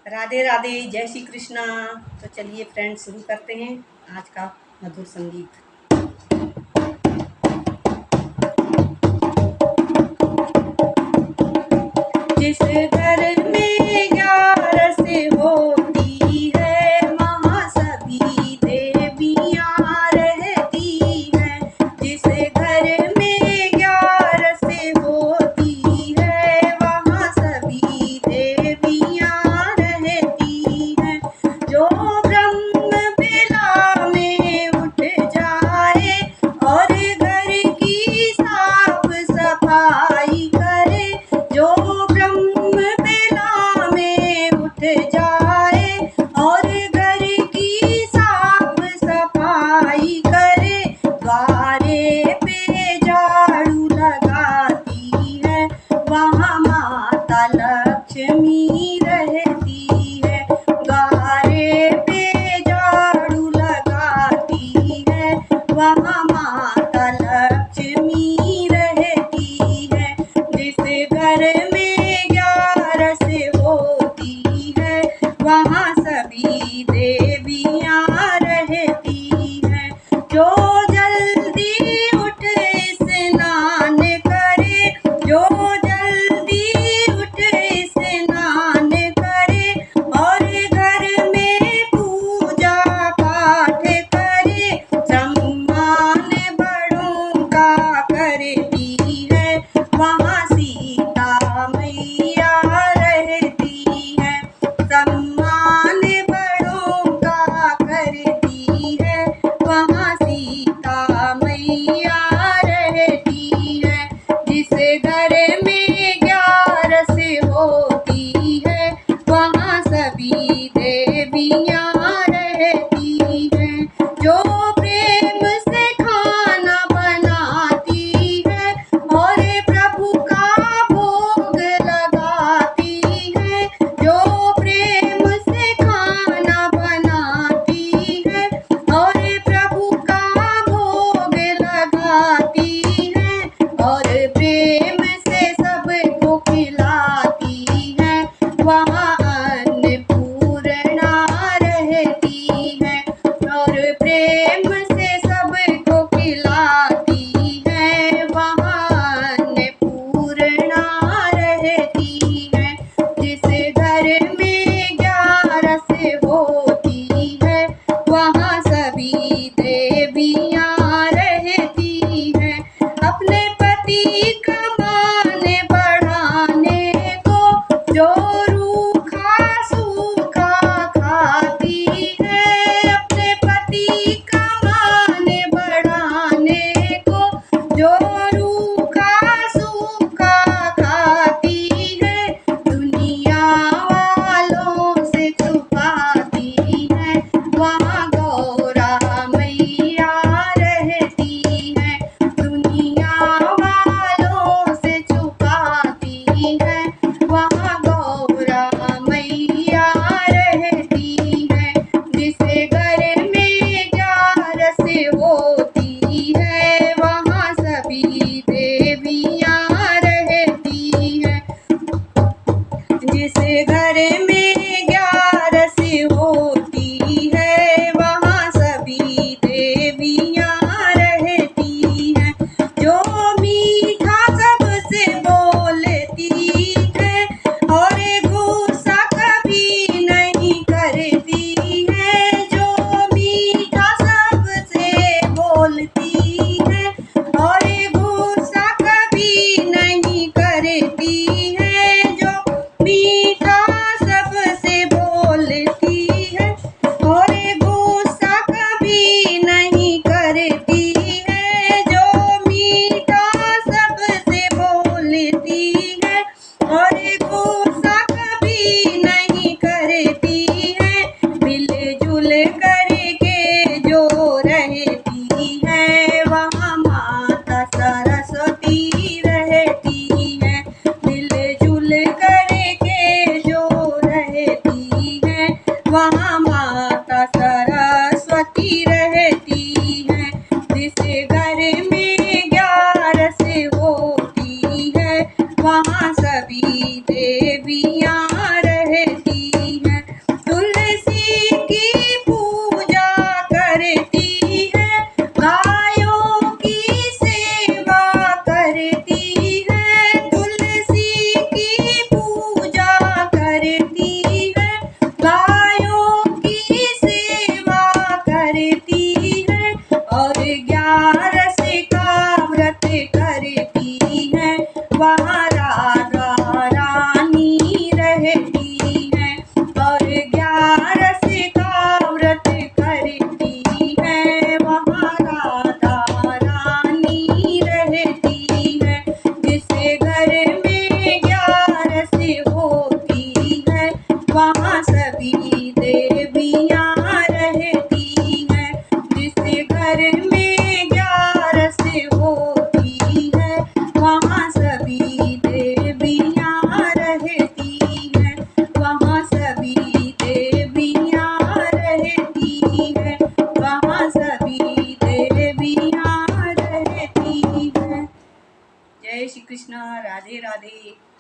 राधे राधे, जय श्री कृष्णा। तो चलिए फ्रेंड्स, शुरू करते हैं आज का मधुर संगीत। जिस घर में 11 से होती है वहाँ सभी देवियाँ रहती हैं। जिस घर में 11 से होती है वहाँ सभी देवियाँ रहती हैं। जो ब्रह्म बेला में उठ जाए और घर की साफ सफाई करे, जो जाए और घर की साफ सफाई करे, द्वारे पे झाड़ू लगाती है वहाँ माता लक्ष्मी रहती है। द्वारे पे झाड़ू लगाती है वहाँ माता लक्ष्मी रहती है। जिस घर में 11 से होती है वहाँ सभी देवियाँ रहती हैं। जो जल्दी उठ स्नान करे, जो जल्दी उठ स्नान करे और घर में पूजा पाठ करे, सम्मान बड़ों का करती है वहाँ सीता मैया रहती है। सम्मान बड़ों का करती है वहाँ सीता मैया रहती है। जिस घर में 11 से होती है वहाँ सभी देवियाँ रहती हैं। जो प्रेम से खाना बनाती है और प्रभु का भोग लगाती है, जो प्रेम से खाना बनाती है और प्रभु का भोग लगाती है और प्रेम से सबको खिलाती है वहाँ अन्नपूर्णा रहती है। और प्रेम से सबको खिलाती है वहाँ अन्नपूर्णा रहती है। जिस घर में 11 से होती है वहाँ सभी देवियाँ रहती हैं। अपने पति का मान बढ़ाने को जो रूखा और 11 का व्रत करती है, वहाँ राधा रानी रहती है। जिस घर में 11 होती है, वहाँ सभी देवियाँ रहती हैं। जिस घर में 11 होती है, वहाँ सभी देवियाँ रहती हैं। वहाँ सभी देवियाँ रहती हैं। वहाँ सभी देवियाँ रहती हैं। जय श्री कृष्णा। राधे राधे।